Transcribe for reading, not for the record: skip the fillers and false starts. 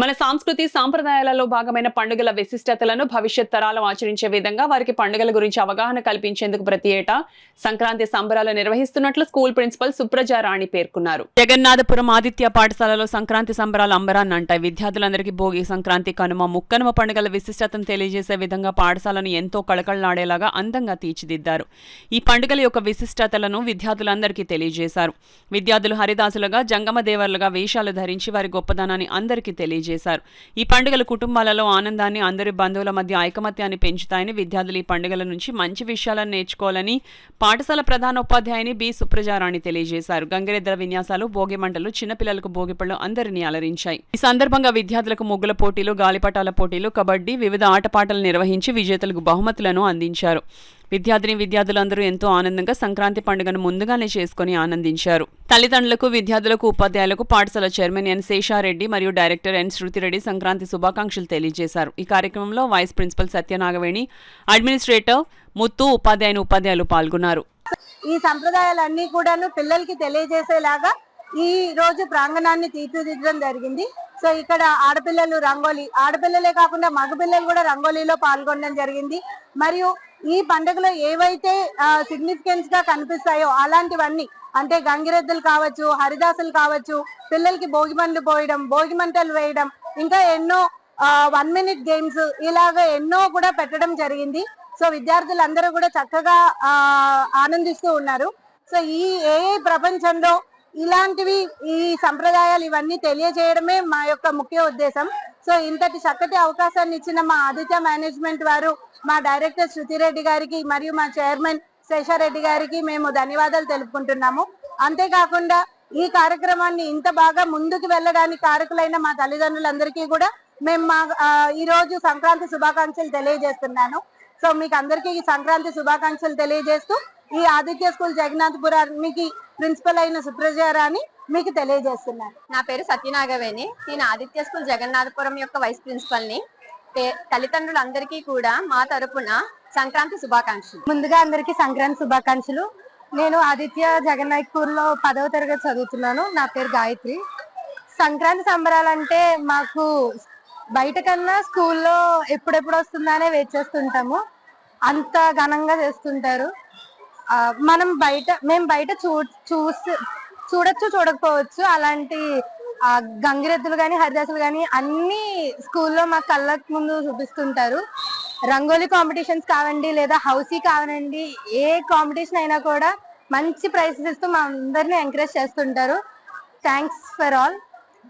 మన సంస్కృతి సాంప్రదాయాలలో భాగమైన పండుగల విశిష్టతలను భవిష్యత్ తరాలు ఆచరించే విధంగా వారికి పండుగల గురించి అవగాహన కల్పించేందుకు ప్రతి ఏటా సంక్రాంతి సంబరాలు నిర్వహిస్తున్నట్లు స్కూల్ ప్రిన్సిపల్ సుప్రజా రాణి పేర్కొన్నారు. జగన్నాథపురం ఆదిత్య పాఠశాలలో సంక్రాంతి సంబరాలు అంబరాన్నంటాయి. విద్యార్థులందరికీ భోగి, సంక్రాంతి, కనుమ, ముక్కనుమ పండుగల విశిష్టతను తెలియజేసే విధంగా పాఠశాలను ఎంతో కళకళలాడేలాగా అందంగా తీర్చిదిద్దారు. ఈ పండుగల యొక్క విశిష్టతలను విద్యార్థులందరికీ తెలియజేశారు. విద్యార్థులు హరిదాసులుగా, జంగమ దేవర్లుగా వేషాలు ధరించి వారి గొప్పదనాన్ని అందరికీ తెలియజేశారు. ఈ పండుగలు కుటుంబాలలో ఆనందాన్ని, అందరి బంధువుల మధ్య ఐకమత్యాన్ని పెంచుతాయని, విద్యార్థులు ఈ పండుగల నుంచి మంచి విషయాలను నేర్చుకోవాలని పాఠశాల ప్రధాన ఉపాధ్యాయుని బి సుప్రజారాణి తెలియజేశారు. గంగిరెద్దుల విన్యాసాలు, భోగి మంటలు, చిన్నపిల్లలకు భోగిపళ్ళు అందరినీ అలరించాయి. ఈ సందర్భంగా విద్యార్థులకు ముగ్గుల పోటీలు, గాలిపటాల పోటీలు, కబడ్డీ, వివిధ ఆటపాటలు నిర్వహించి విజేతలకు బహుమతులను అందించారు. విద్యార్థులందరూ ఎంతో ఆనందంగా సంక్రాంతి పండుగను ముందుగానే చేసుకుని ఆనందించారు. తల్లిదండ్రులకు, విద్యార్థులకు, ఉపాధ్యాయులకు పాఠశాల చైర్మన్ ఎన్ శేషారెడ్డి మరియు డైరెక్టర్ ఎన్ శృతిరెడ్డి సంక్రాంతి శుభాకాంక్షలు తెలియజేశారు. ఈ కార్యక్రమంలో వైస్ ప్రిన్సిపల్ సత్యనాగవేణి, అడ్మినిస్ట్రేటర్ ముత్తు, ఉపాధ్యాయులు పాల్గొన్నారు. ఈ సంప్రదాయాలన్నీ కూడాను పిల్లలకి తెలియజేసేలాగా ఈ రోజు ప్రాంగణాన్ని తీర్చిదిద్దడం జరిగింది. సో ఇక్కడ ఆడపిల్లలు రంగోలీ, ఆడపిల్లలే కాకుండా మగపిల్లలు కూడా రంగోలీలో పాల్గొనడం జరిగింది. మరియు ఈ పండుగలో ఏవైతే సిగ్నిఫికెన్స్ గా కనిపిస్తాయో అలాంటివన్నీ, అంటే గంగిరెద్దులు కావచ్చు, హరిదాసులు కావచ్చు, పిల్లలకి భోగిమంటలు పోయడం, భోగిమంటలు వేయడం, ఇంకా ఎన్నో 1 minute గేమ్స్, ఇలాగ ఎన్నో కూడా పెట్టడం జరిగింది. సో విద్యార్థులందరూ కూడా చక్కగా ఆనందిస్తూ ఉన్నారు. సో ఈ ప్రపంచంలో ఇలాంటివి, ఈ సంప్రదాయాలు ఇవన్నీ తెలియజేయడమే మా యొక్క ముఖ్య ఉద్దేశం. సో ఇంతటి చక్కటి అవకాశాన్ని ఇచ్చిన మా ఆదిత్య మేనేజ్మెంట్ వారు, మా డైరెక్టర్ శృతిరెడ్డి గారికి మరియు మా చైర్మన్ శేషారెడ్డి గారికి మేము ధన్యవాదాలు తెలుపుకుంటున్నాము. అంతేకాకుండా ఈ కార్యక్రమాన్ని ఇంత బాగా ముందుకు వెళ్ళడానికి కారకులైన మా తల్లిదండ్రులందరికీ కూడా మేము ఈ రోజు సంక్రాంతి శుభాకాంక్షలు తెలియజేస్తున్నాను. సో మీకు అందరికీ సంక్రాంతి శుభాకాంక్షలు తెలియజేస్తూ ఈ ఆదిత్య స్కూల్ జగన్నాథపురానికి ప్రిన్సిపల్ అయిన సుప్రజారాణి మీకు తెలియజేస్తున్నాను. నా పేరు సత్యనాగవేణి. నేను ఆదిత్య స్కూల్ జగన్నాథపురం యొక్క వైస్ ప్రిన్సిపల్ ని. తల్లిదండ్రులందరికీ కూడా మా తరపున సంక్రాంతి శుభాకాంక్షలు. ముందుగా అందరికీ సంక్రాంతి శుభాకాంక్షలు. నేను ఆదిత్య జగన్నాథ్పూర్ లో 10వ తరగతి చదువుతున్నాను. నా పేరు గాయత్రి. సంక్రాంతి సంబరాలంటే మాకు బయట కన్నా స్కూల్లో ఎప్పుడెప్పుడు వస్తుందనే వెయిట్ చేస్తుంటాము. అంత ఘనంగా చేస్తుంటారు. మేము బయట చూడొచ్చు, చూడకపోవచ్చు. అలాంటి గంగిరెద్దులు కానీ, హరిదాసులు కానీ అన్ని స్కూల్లో మా కళ్ళకు ముందు చూపిస్తుంటారు. రంగోలీ కాంపిటీషన్స్ కావండి, లేదా హౌసీ కావనండి, ఏ కాంపిటీషన్ అయినా కూడా మంచి ప్రైజెస్ ఇస్తూ మా అందరినీ ఎంకరేజ్ చేస్తుంటారు. Thanks for all.